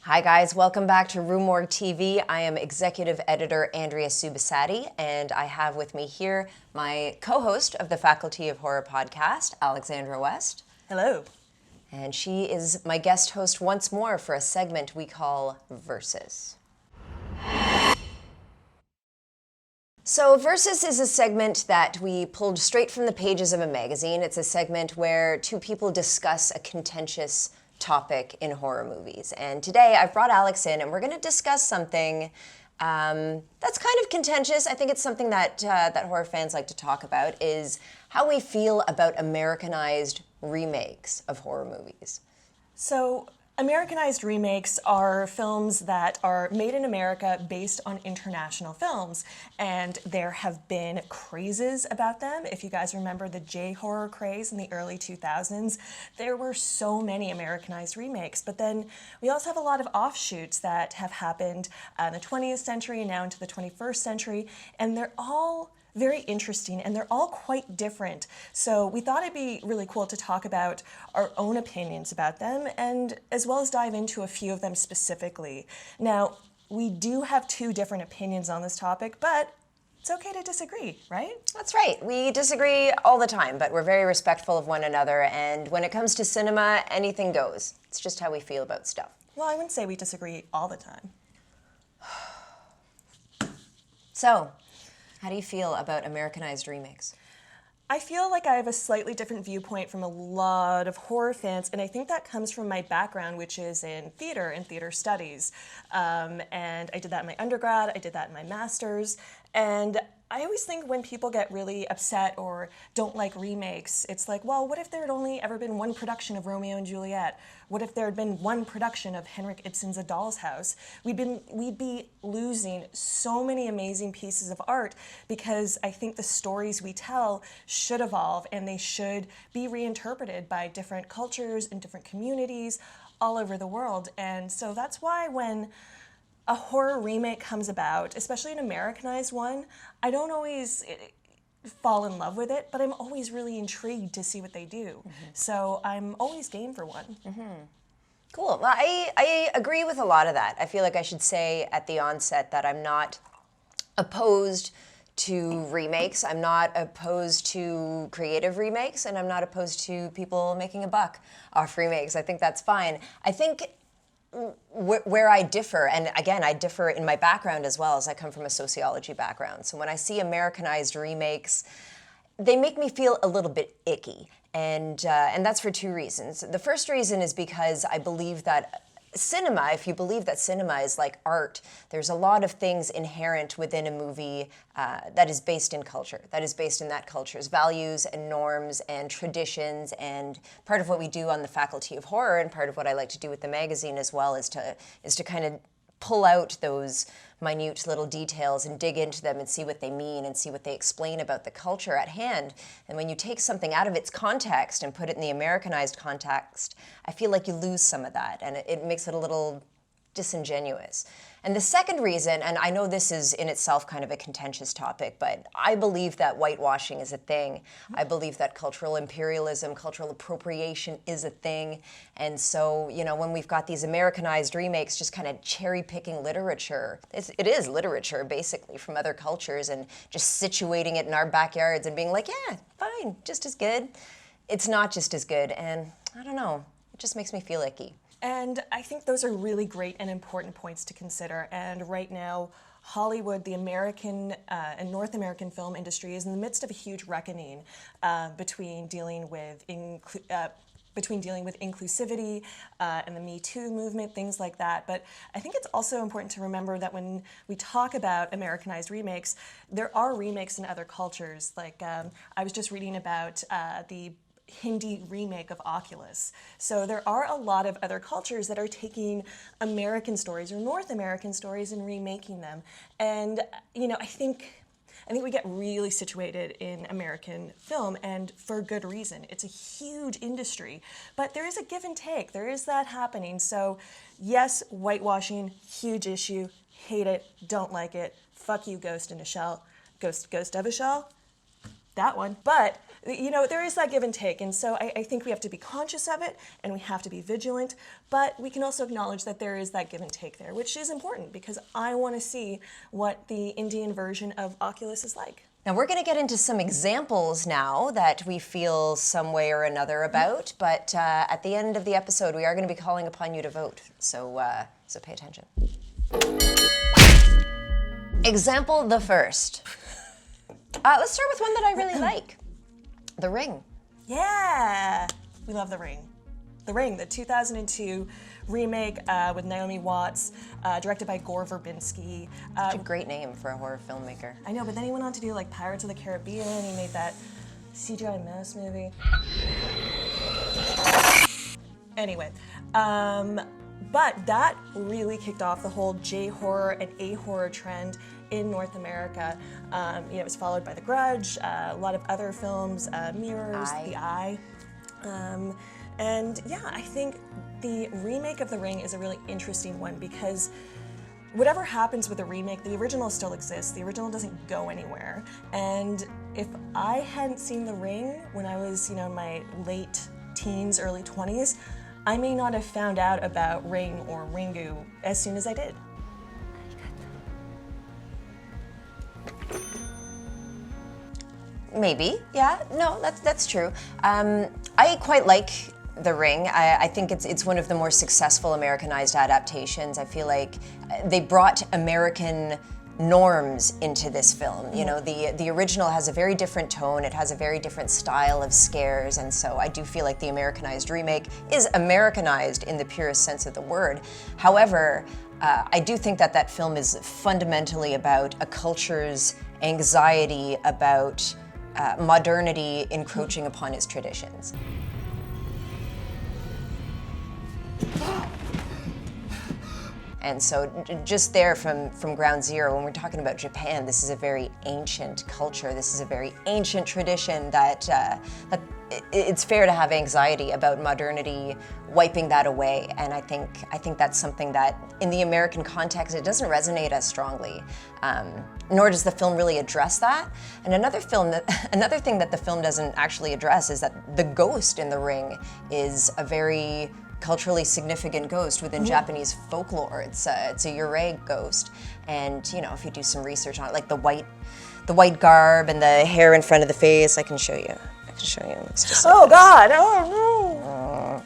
Hi guys, welcome back to RUE MORGUE TV. I am executive editor Andrea and I have with me here my co-host of the Faculty of Horror podcast, Alexandra West. Hello. And she is my guest host once more for a segment we call Versus. So Versus is a segment that we pulled straight from the pages of a magazine. It's a segment where two people discuss a contentious topic in horror movies. And today I've brought Alex in and we're going to discuss something that's kind of contentious. I think it's something that horror fans like to talk about, is how we feel about Americanized remakes of horror movies. So, Americanized remakes are films that are made in America based on international films, and there have been crazes about them. If you guys remember the J-horror craze in the early 2000s, there were so many Americanized remakes, but then we also have a lot of offshoots that have happened in the 20th century and now into the 21st century, and they're all very interesting, and they're all quite different. So we thought it'd be really cool to talk about our own opinions about them, and as well as dive into a few of them specifically. Now, we do have two different opinions on this topic, but it's okay to disagree, right? That's right. We disagree all the time, but we're very respectful of one another, and when it comes to cinema, anything goes. It's just how we feel about stuff. Well, I wouldn't say we disagree all the time. So, how do you feel about Americanized remakes? I feel like I have a slightly different viewpoint from a lot of horror fans, and I think that comes from my background, which is in theater and theater studies. And I did that in my undergrad, I did that in my master's, and I always think when people get really upset or don't like remakes, it's like, well, what if there had only ever been one production of Romeo and Juliet? What if there had been one production of Henrik Ibsen's A Doll's House? We'd be losing so many amazing pieces of art, because I think the stories we tell should evolve and they should be reinterpreted by different cultures and different communities all over the world. And so that's why when a horror remake comes about, especially an Americanized one, I don't always fall in love with it, but I'm always really intrigued to see what they do. Mm-hmm. So I'm always game for one. Mm-hmm. Cool. Well, I agree with a lot of that. I feel like I should say at the onset that I'm not opposed to remakes. I'm not opposed to creative remakes, and I'm not opposed to people making a buck off remakes. I think that's fine. I think where I differ, and again, I differ in my background as well, as I come from a sociology background. So when I see Americanized remakes, they make me feel a little bit icky. And that's for two reasons. The first reason is because I believe that cinema, if you believe that cinema is like art, there's a lot of things inherent within a movie that is based in culture, that is based in that culture's values and norms and traditions. And part of what we do on the Faculty of Horror, and part of what I like to do with the magazine as well, is to kind of pull out those minute little details and dig into them and see what they mean and see what they explain about the culture at hand. And when you take something out of its context and put it in the Americanized context, I feel like you lose some of that, and it makes it a little disingenuous. And the second reason, and I know this is in itself kind of a contentious topic, but I believe that whitewashing is a thing. I believe that cultural imperialism, cultural appropriation is a thing. And so, you know, when we've got these Americanized remakes just kind of cherry-picking literature, it is literature basically from other cultures, and just situating it in our backyards and being like, yeah, fine, just as good. It's not just as good, and I don't know, it just makes me feel icky. And I think those are really great and important points to consider. And right now, Hollywood, the American and North American film industry, is in the midst of a huge reckoning between dealing with inclusivity and the Me Too movement, things like that. But I think it's also important to remember that when we talk about Americanized remakes, there are remakes in other cultures. Like I was just reading about the Hindi remake of Oculus. So there are a lot of other cultures that are taking American stories or North American stories and remaking them. And you know, I think we get really situated in American film, and for good reason. It's a huge industry, but there is a give and take. There is that happening. So yes, whitewashing, huge issue. Hate it, don't like it. Fuck you, Ghost in a Shell. Ghost of a Shell. that one. But, you know, there is that give and take. And so I think we have to be conscious of it and we have to be vigilant. But we can also acknowledge that there is that give and take there, which is important because I want to see what the Indian version of Oculus is like. Now we're going to get into some examples now that we feel some way or another about, but at the end of the episode we are going to be calling upon you to vote, so pay attention. Example the first. Let's start with one that I really like, The Ring. Yeah, we love The Ring. The Ring, the 2002 remake with Naomi Watts, directed by Gore Verbinski. Such a great name for a horror filmmaker. I know, but then he went on to do like Pirates of the Caribbean. He made that CGI mess movie. Anyway, but that really kicked off the whole J-horror and A-horror trend in North America. It was followed by The Grudge, a lot of other films, Mirrors, The Eye. And yeah, I think the remake of The Ring is a really interesting one because whatever happens with the remake, the original still exists. The original doesn't go anywhere. And if I hadn't seen The Ring when I was, in my late teens, early 20s, I may not have found out about Ring or Ringu as soon as I did. Maybe, yeah, no, that's true. I quite like The Ring. I think it's one of the more successful Americanized adaptations. I feel like they brought American norms into this film. You know, the original has a very different tone, it has a very different style of scares, and so I do feel like the Americanized remake is Americanized in the purest sense of the word. However, I do think that film is fundamentally about a culture's anxiety about modernity encroaching upon its traditions. And so just there from ground zero, when we're talking about Japan, this is a very ancient culture. This is a very ancient tradition that it's fair to have anxiety about modernity wiping that away. And I think that's something that in the American context, it doesn't resonate as strongly, nor does the film really address that. And another thing that the film doesn't actually address is that the ghost in The Ring is a very culturally significant ghost within Japanese folklore. It's a Yurei ghost, and if you do some research on it, like the white garb and the hair in front of the face, I can show you. It's just like God! Oh no!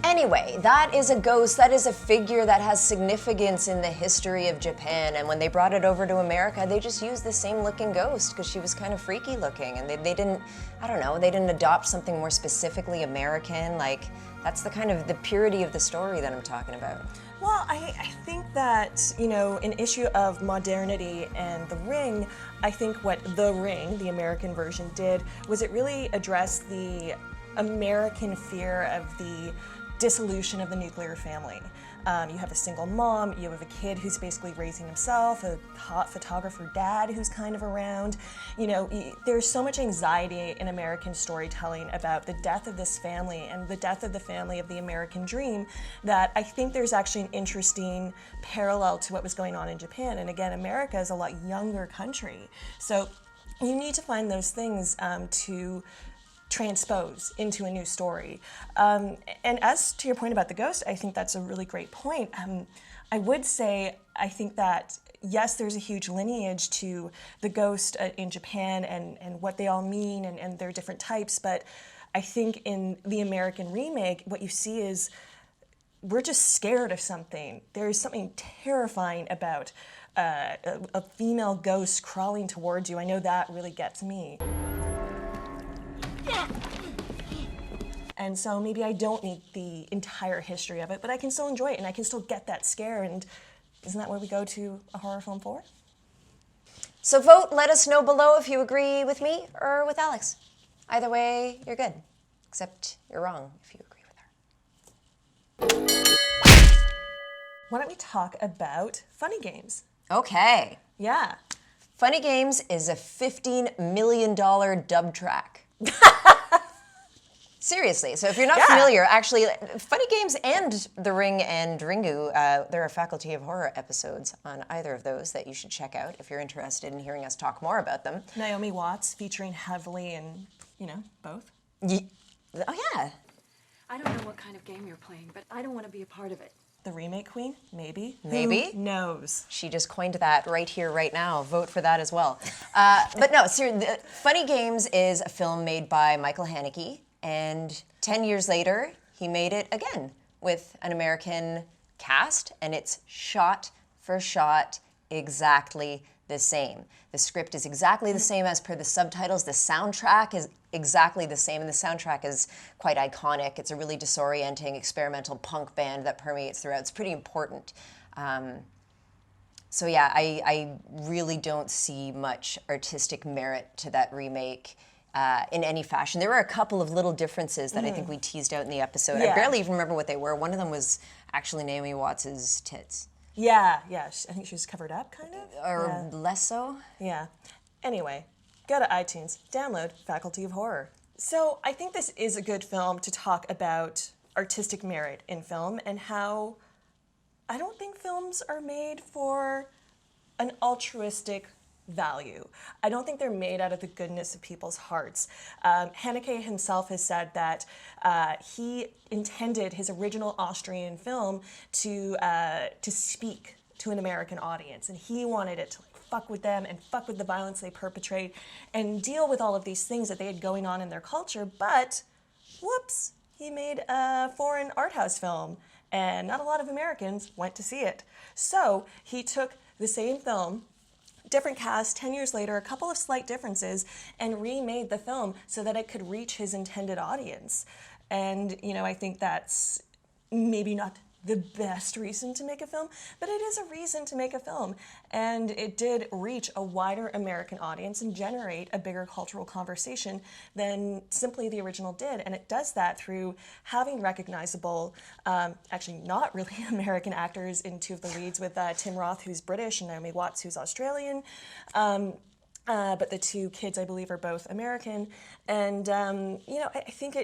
Anyway, that is a ghost. That is a figure that has significance in the history of Japan. And when they brought it over to America, they just used the same looking ghost because she was kind of freaky looking, and they didn't, I don't know, they didn't adopt something more specifically American. Like, that's the kind of the purity of the story that I'm talking about. Well, I think that, an issue of modernity and The Ring, I think what The Ring, the American version, did was it really addressed the American fear of the dissolution of the nuclear family. You have a single mom, you have a kid who's basically raising himself, a hot photographer dad who's kind of around. There's so much anxiety in American storytelling about the death of this family and the death of the family of the American dream that I think there's actually an interesting parallel to what was going on in Japan. And again, America is a lot younger country. So you need to find those things to transpose into a new story. And as to your point about the ghost, I think that's a really great point. I would say, I think that, yes, there's a huge lineage to the ghost in Japan and what they all mean and their different types, but I think in the American remake, what you see is we're just scared of something. There's something terrifying about a female ghost crawling towards you. I know that really gets me. And so maybe I don't need the entire history of it, but I can still enjoy it and I can still get that scare, and isn't that what we go to a horror film for? So vote, let us know below if you agree with me or with Alex. Either way, you're good, except you're wrong if you agree with her. Why don't we talk about Funny Games? Okay. Yeah. Funny Games is a $15 million dub track. Seriously, so if you're not Yeah. familiar, actually, Funny Games and The Ring and Ringu, there are Faculty of Horror episodes on either of those that you should check out if you're interested in hearing us talk more about them. Naomi Watts featuring heavily in, both. Oh yeah. I don't know what kind of game you're playing, but I don't want to be a part of it. The remake queen? Maybe. Maybe. Who knows? She just coined that right here, right now. Vote for that as well. But no, Funny Games is a film made by Michael Haneke, and 10 years later, he made it again with an American cast, and it's shot for shot exactly the same. The script is exactly the same as per the subtitles. The soundtrack is exactly the same, and the soundtrack is quite iconic. It's a really disorienting experimental punk band that permeates throughout. It's pretty important. So yeah, I really don't see much artistic merit to that remake in any fashion. There were a couple of little differences that I think we teased out in the episode. Yeah. I barely even remember what they were. One of them was actually Naomi Watts' tits. Yeah. I think she was covered up, kind of. Or less so? Yeah. Anyway, go to iTunes, download Faculty of Horror. So I think this is a good film to talk about artistic merit in film and how I don't think films are made for an altruistic value. I don't think they're made out of the goodness of people's hearts. Haneke himself has said that he intended his original Austrian film to speak to an American audience, and he wanted it to fuck with them and fuck with the violence they perpetrate and deal with all of these things that they had going on in their culture, but whoops, he made a foreign art house film, and not a lot of Americans went to see it. So he took the same film, different cast, 10 years later, a couple of slight differences, and remade the film so that it could reach his intended audience. And, I think that's maybe not the best reason to make a film, but it is a reason to make a film. And it did reach a wider American audience and generate a bigger cultural conversation than simply the original did. And it does that through having recognizable, actually not really American actors in two of the leads, with Tim Roth, who's British, and Naomi Watts, who's Australian. But the two kids, I believe, are both American. And, I think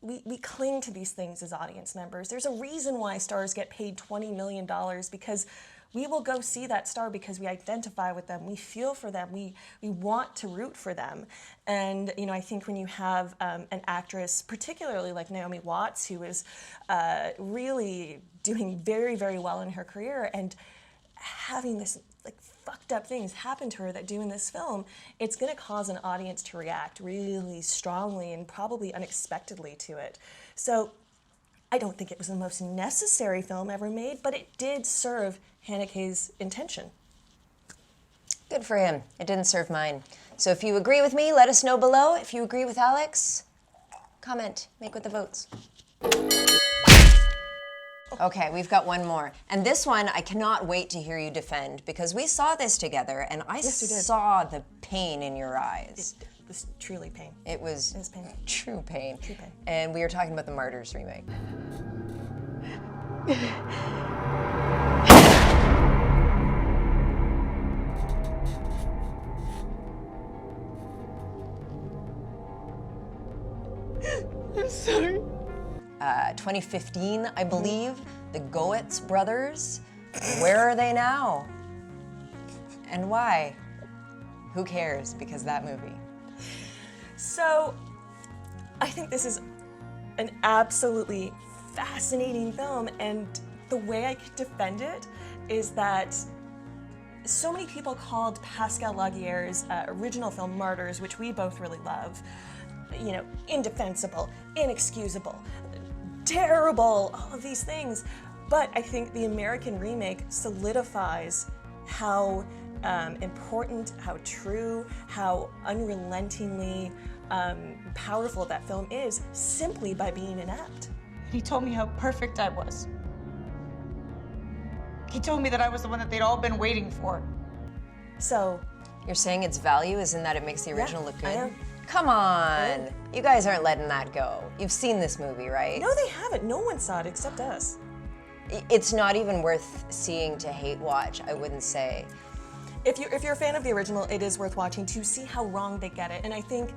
we cling to these things as audience members. There's a reason why stars get paid $20 million, because we will go see that star because we identify with them, we feel for them, we want to root for them. And, I think when you have an actress, particularly like Naomi Watts, who is really doing very, very well in her career, and having this fucked up things happen to her that do in this film, it's going to cause an audience to react really strongly and probably unexpectedly to it. So I don't think it was the most necessary film ever made, but it did serve Haneke's intention. Good for him. It didn't serve mine. So if you agree with me, let us know below. If you agree with Alex, comment, make with the votes. Okay, we've got one more. And this one, I cannot wait to hear you defend, because we saw this together, and I saw the pain in your eyes. It was truly pain. It was pain. True pain. True pain. And we were talking about the Martyrs remake. I'm sorry. 2015, I believe, the Goetz brothers. Where are they now? And why? Who cares? Because that movie. So, I think this is an absolutely fascinating film, and the way I could defend it is that so many people called Pascal Laguerre's original film Martyrs, which we both really love, indefensible, inexcusable, terrible, all of these things. But I think the American remake solidifies how important, how true, how unrelentingly powerful that film is, simply by being inept. He told me how perfect I was. He told me that I was the one that they'd all been waiting for. So, You're saying its value is in that it makes the original look good? I am. Come on. You guys aren't letting that go. You've seen this movie, right? no, they haven't. No one saw it except us. It's not even worth seeing to hate watch, I wouldn't say. If you're a fan of the original, it is worth watching to see how wrong they get it. And I think,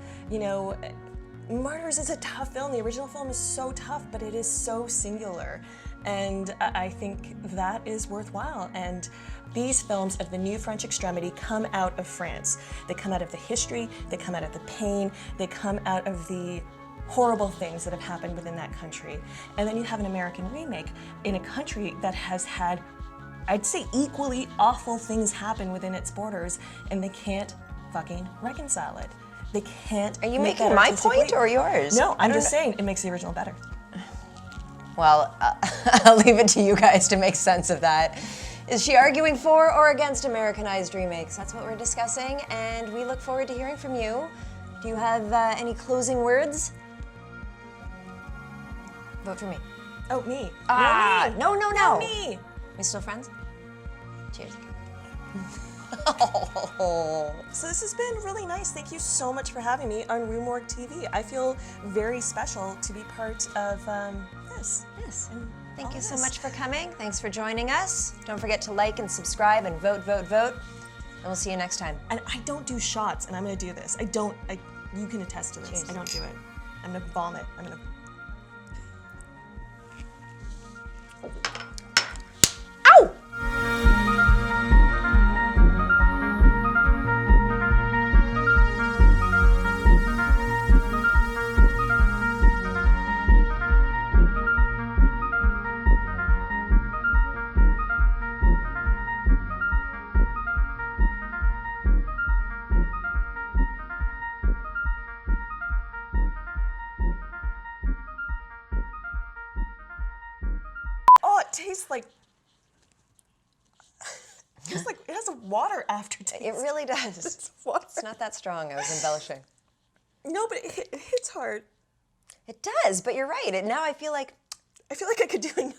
Martyrs is a tough film. The original film is so tough, but it is so singular. And I think that is worthwhile. And these films of the new French extremity come out of France. They come out of the history, they come out of the pain, they come out of the horrible things that have happened within that country. And then you have an American remake in a country that has had, I'd say, equally awful things happen within its borders, and they can't fucking reconcile it. They can't. Are you make making that my artistic point leap. or yours? No, I'm just saying it makes the original better. Well, I'll leave it to you guys to make sense of that. Is she arguing for or against Americanized remakes? That's what we're discussing, and we look forward to hearing from you. Do you have any closing words? Vote for me. Oh, me. Ah, no, me. no. Not me. We still friends? Cheers. So this has been really nice. Thank you so much for having me on RUE MORGUE TV. I feel very special to be part of this. Yes. And Thank all you so this. much for coming. Thanks for joining us. Don't forget to like and subscribe and vote. And we'll see you next time. And I don't do shots, and I'm gonna do this. You can attest to this. Cheers. I don't do it. I'm gonna vomit. I'm gonna. Ow! Oh, it tastes like. It has a water aftertaste. It really does. It's water. It's not that strong. I was embellishing. No, but it hits hard. It does, but you're right. Now I feel like I feel like I could do another.